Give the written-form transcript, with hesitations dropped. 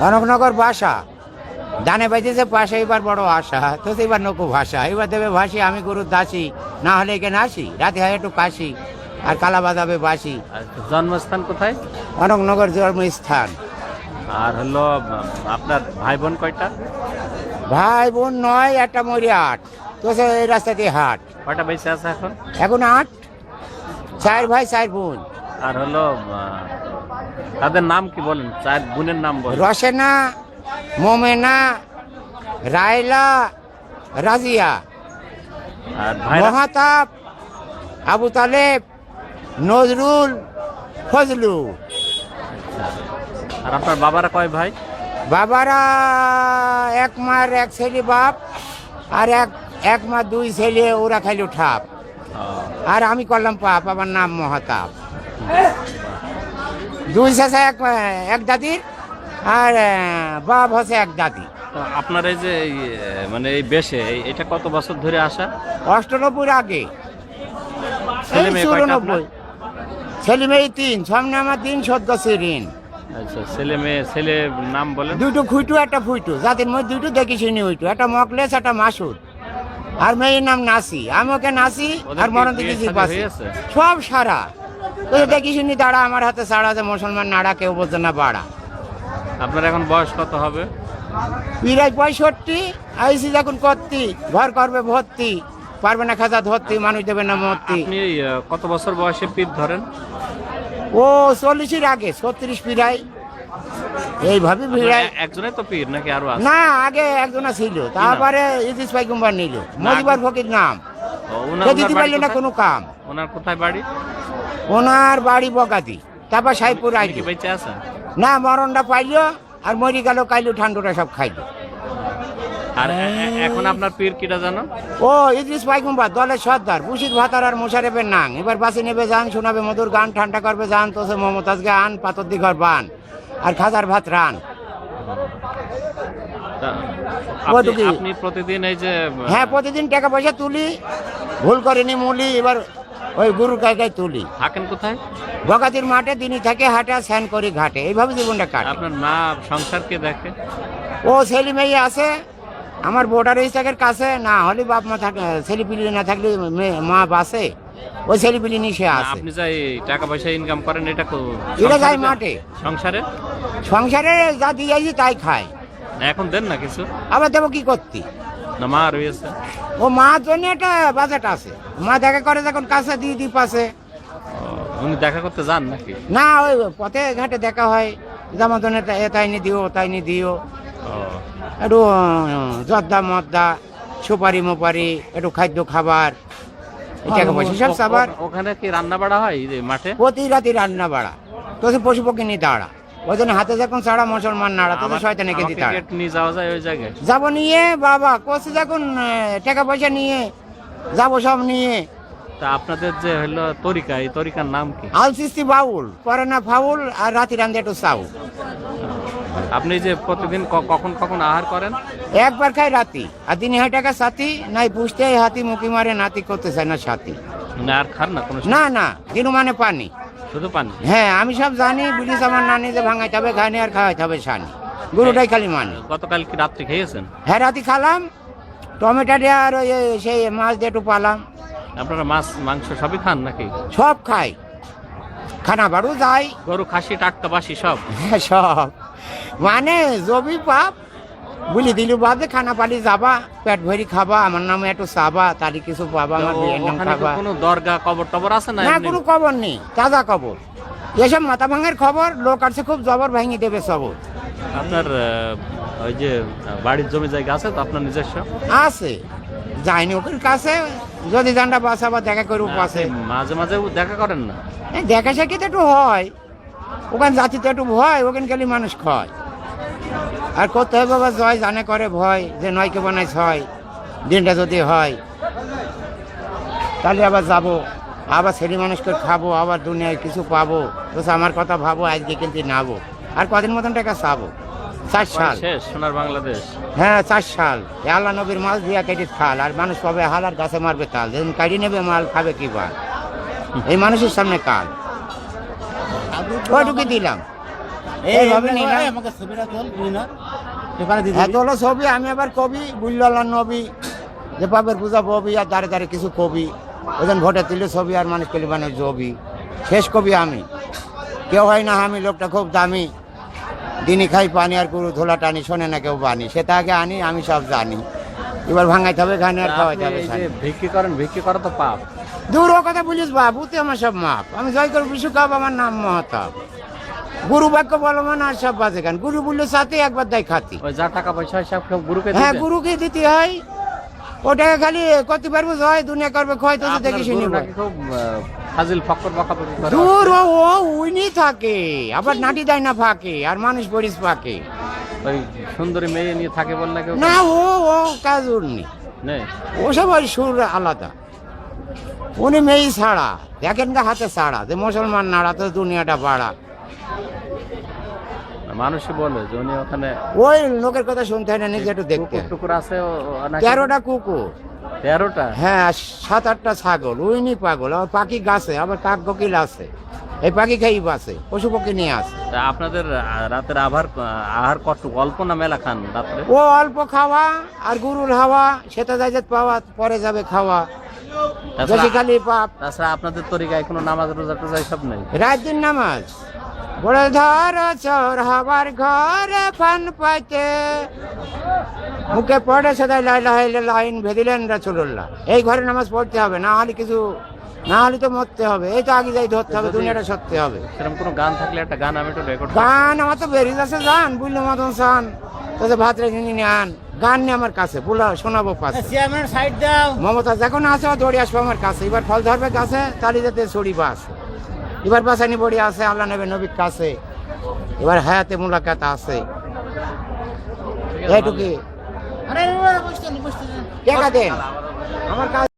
অনকনগর বাসা দানে বাইতেছে পাশে, এবার বড় আশা তো এবার নৌকো ভাষা, এবার দেবে ভাসি আমি গরুর দাসী, না হলে এখানে আসি রাতে হয় একটু কাশি আর কালা বাজাবে বাসি। জন্মস্থান কোথায়? অনকনগর জন্মস্থান। আর হলো আপনার ভাই বোন কয়টা? ভাই বোন 9, একটা মরি 8, তো এই রাস্তা দিয়ে হাট। কয়টা বেঁচে আছে এখন? এখন 8, 4 ভাই 4 বোন। আর হলো তাদের নাম কি বলেন, 4 বোনের নাম বলেন। রসেনা, মোমেনা, রায়লা, রাজিয়া, আর ভাই? মহাতাব, আবু তালেব, নজরুল, ফজলু। আর আপনার বাবারা কয় ভাই? বাবারা 1 মার 1 ছেলে বাপ, আর এক মা 2 ছেলে, ওরা খাইলো ঠাপ। আর আমি করলাম পাপ, আমার নাম মহাতাব। 2 চাচা, এক দাদির, আর বাপ হচ্ছে 1 দাদি। তো আপনার এই যে মানে এই বেশে এটা কত বছর ধরে আসা? 98 আগে। ছেলে মেয়ে কয়টা 94। ছেলে মেয়ে 3, সামনে আমার 3 সদ্য সিরিন। আচ্ছা, ছেলে মেয়ে, ছেলে নাম বলেন। 2টো খুইটু, একটা ফুইটু, যাদের মধ্যে 2টো দেখি শুনি হইটু, একটা মকলেস, একটা মাসুদ। আর মেয়ের নাম নাসি, আমি ওকে নাসি আর মরণ দিতেছি পাশে সব সারা। তো দেখি শুনি দাঁড়া, আমার হাতে ছাড়া যে মুসলমান নাড়া, কেউ বলছে না বাড়া। আপনার এখন বয়স কত হবে? প্রায় 65। আইসি যখন করতি, ঘর করবে ভর্তি, পারবে না খাজা ধরতি, মানুষ দেবে না মূর্তি। আপনি কত বছর বয়সে পীর ধরেন? ও 40-এর আগে, 36 পিড়াই এইভাবে ভিড়াই। একজনে তো পীর নাকি আরো আছে? না, আগে একজনা ছিল, তারপরে ইদিস পাইকুম্বার নিল, মজিবার ফকির নাম। দিতে পারলে না কোনো কাম। ওনার কোথায় বাড়ি? ওনার বাড়ি বগাদি, তারপর সাইপুর আইলি। বেঁচে আছে না, মরণটা পাইলো আর মরি গেল, কাইলো ঠান্ডুটা সব খাইলো। আর এখন আপনার পীর কিটা জানো? ও ইদ্রিস পাইকুম্বার, দলের সর্দার, বুশির ভাতার আর মোশারেফের নাং। এবার বাসি নেবে যান, শোনাবে মধুর গান, ঠান্ডা করবে যান, তো সে মমতাজ গান, পাতর দিঘর বান, আর খাজার ভাত রান। আপনি প্রতিদিন এই যে? হ্যাঁ, প্রতিদিন টাকা পয়সা তুলি, ভুল করেনি মুলি, এবার ওই গুরু কাকায় তুলি। থাকেন কোথায়? বগাতির মাঠে, দিনই থাকে হাটে, স্যান করি ঘাটে, এইভাবে জীবনটা কাটে। আপনার মা সংসার কে দেখে? ও ছেলে মেয়ে আছে আমার ভোটার রেজিস্টারের কাছে, না হলে বাপ মা থাকে, ছেলে পিলি না থাকলে মা বাসে, ওই ছেলে পিলি নিশে আছে। আপনি যাই টাকা পয়সা ইনকাম করেন, এটা যায় মাঠে। সংসারে যা দিয়েছি তাই খায়। এখন দেন না কিছু? আবার দেবো কি করতি, না মা রয়েছে? ও মার জন্য একটা বাজেট আছে, মা দেখা করে যখন কাছে দিয়ে দি পাশে। উনি দেখা করতে যান নাকি? না, ওই পথে ঘাটে দেখা হয়, যেমন তাই নি দিও, তাই নি দিও, একটু জর্দা মদ্দা, সুপারি মোপারি, একটু খাদ্য খাবার, টাকা পয়সা সব সাবার। ওখানে কি রান্না বাড়া হয় মাঠে? প্রতি রাতে রান্না বাড়া, তো সে পশু পক্ষী নিয়ে দাঁড়া, ওই জন্য হাতে যখন ছাড়া মুসলমান নাড়া, তো শয়তানে কেটে দাঁড়া। নিয়ে যাওয়া যায় ওই জায়গায়? যাবো নিয়ে বাবা, কোচে যখন টাকা পয়সা নিয়ে যাবো সব নিয়ে। তা আপনাদের যে হলো তরিকা, এই তরিকার নাম কি? আল সিস্তি বাউল, পরে না ফাউল, আর রাতি রান্ধে একটু চাউল। আপনি যে প্রতিদিন কখন কখন আহার করেন? একবার খাই রাতি, আর দিনে হয় টাকা সাথী নাই, পুষতে হাতি মুখি মারে, নাতি করতে চায় না সাথী। না আর খান না কোনো? না না, দিনু মানে পানি, শুধু পানি? হ্যাঁ, আমি সব জানি, বুঝিস আমার নানি যে ভাঙাইতে হবে খাইনি, আর খাওয়াইতে হবে সানি, গরুটাই খালি মানে। গতকাল কি রাত্রে খেয়েছেন? হ্যাঁ, রাতি খালাম, টমেটো দিয়ে আর ওই সেই মাছ দিয়ে একটু পালাম। আপনারা মাছ মাংস সবই খান নাকি? সব খাই, খানা বাড়ু যাই। গরু, খাসি, টাটকা, বাসি সব? হ্যাঁ, সব মানে জবি পাপ বলি দিলু বাদে, খানা পালি যাবা, পেট ভরি খাবা, আমার নামে একটু চাবা, তারই কিছু পাবা, আমার বিয়ের নাম খাবা। কোনো দরগা কবর টবর আছে না? না, কোনো খবর নেই, তাজা খবর। এসব মাথা ভাঙের খবর, লোক আছে খুব জবর, ভাঙিয়ে দেবে সবর। আপনার ওই যে বাড়ির জমি জায়গা আছে তো আপনার নিজস্ব? আছে, যাইনি ওখানে কাছে, যদি জানটা বাসা বা দেখা করবো পাশে। মাঝে মাঝে দেখা করেন না? দেখা সাক্ষী তো একটু হয়, ওখানে জাতিতে একটু ভয়, ওখানে গেলে মানুষ খয়। আর করতে হবে বাবা, জয় জানে করে ভয়, যে নয়কে বানাই ছয়, দিনটা যদি হয় তাহলে আবার যাবো, আবার ছেলে মানুষকে খাবো, আবার দুনিয়ায় কিছু পাবো, তো আমার কথা ভাবো, আজকে কিন্তু নাবো, আর কদিন মতন টাকা চাবো। 4 সাল শেষ সোনার বাংলাদেশ। হ্যাঁ, 4 সাল আল্লাহ নবীর মাল দিয়া কেটে খাল, আর মানুষ পাবে হাল, আর গাছে মারবে তাল, যেদিন কাটি নেবে মাল খাবে কি বার, এই মানুষের সামনে কাল। ওইটুকু দিলাম। এইভাবে নিলাম। আমাকে ছবিটা তোল তুই না পেপারে দিয়ে এত হলো ছবি, আমি আবার কবি বুল্লাল্লাহ নবী, যে পাপের পূজা ববি আর দাঁড়ে দাঁড়ে কিছু কবি, ওজন ভোটে তুলে ছবি আর মানুষ কলিবানের জবি, শেষ কবি আমি। কেউ হয় না আমি, লোকটা খুব দামি, দিনই খাই পানি আর গরু ধোলা টানি, শোনে না কেউ বানি, সেটা আগে আনি, আমি সব জানি। এবার ভাঙাইতে হবে ঘানি আর খাওয়াইতে হবে আপনি এই ছানি। যে ভিক্ষি করেন, ভিক্ষি করা তো পাপ। দূর ও কথা বলিস বাবু, তুই আমার সব মাপ, আমি জয় করে বিশু কাপ, আমার নাম মহতাব। গুরু বাক্য বলো মানে আর সব বাজে গান, গুরু বললে সাথে একবার দেয় খাতি। ওই যা টাকা পয়সা হয় সব গুরুকে হ্যাঁ দিবেন? গুরুকে দিতে হয়, ওটাকে খালি করতে পারবো জয়, দুনিয়া করবে ক্ষয়, তো আপনার দেখে গুরু শুনি নাকি খুব ফাজিল ফক্কর বকাবকি করে। দূর ও উইনি থাকে, আবার নাটি দেয় না ফাঁকে, আর মানুষ পড়িস ফাঁকে। ওই সুন্দরী মেয়ে নিয়ে থাকে বল না কেউ? না ও কাজ ওর নেই, নেই। ওসব ওই সুর আলাদা, উনি মেয়ে ছাড়া, দেখেন গা হাতে ছাড়া, যে মুসলমান নাড়া তো দুনিয়াটা বাড়া। মানুষই বলে যে উনি ওখানে ওই লোকের কথা শুনতে হয় না, নিজে একটু দেখতে কুকুর হয়। টুকুর আছে 13টা কুকুর, 13টা? হ্যাঁ 7-8টা ছাগল, উইনি পাগল, আবার পাখি গাছে, আবার কাক কোকিল আছে, এই পাখি খেয়ে বাসে, পশু পক্ষী নিয়ে আসে। তা আপনাদের রাতের আহার কতটুকু, অল্প না মেলা খান রাত্রে? ও অল্প খাওয়া আর গরুর হাওয়া, সেটা যাই পাওয়া পরে যাবে খাওয়া, বেশি খালি পাপ। তাছাড়া আপনাদের তরিকায় কোনো নামাজ রোজা টোজা সব নেই? রাত দিন নামাজ বড় ধর চোর হবার ঘর ফান পাইতে, মুখে পড়ে সদাই লাইন ভেদিলেন রাসূলুল্লাহ, এই ঘরে নামাজ পড়তে হবে, না হলে কিছু, না হলে তো মরতে হবে, এই তো আগে যাই ধরতে হবে, দুনিয়াটা সরতে হবে। সেরকম কোনো গান থাকলে একটা গান আমি একটু রেকর্ড গান আমার তো বেরিয়ে যাচ্ছে, গান বুঝলো মতন সান, তোদের ভাত রেখে নিয়ে আন, গান নিয়ে আমার কাছে বলা শোনাবো পাশে। চেয়ারম্যান সাইড দাও। মমতা যখন আসে ও দৌড়ে আসবে আমার কাছে, এবার ফল ধরবে গাছে, তালি যেতে ছড়ি বাস, এবার বাসানি বড়ি আছে, আল্লাহ নেবে নবীর কাছে, এবার হায়াতে মুলাকাত আছে, এইটুকি আরে বসতে না টাকা দেন আমার কাছে।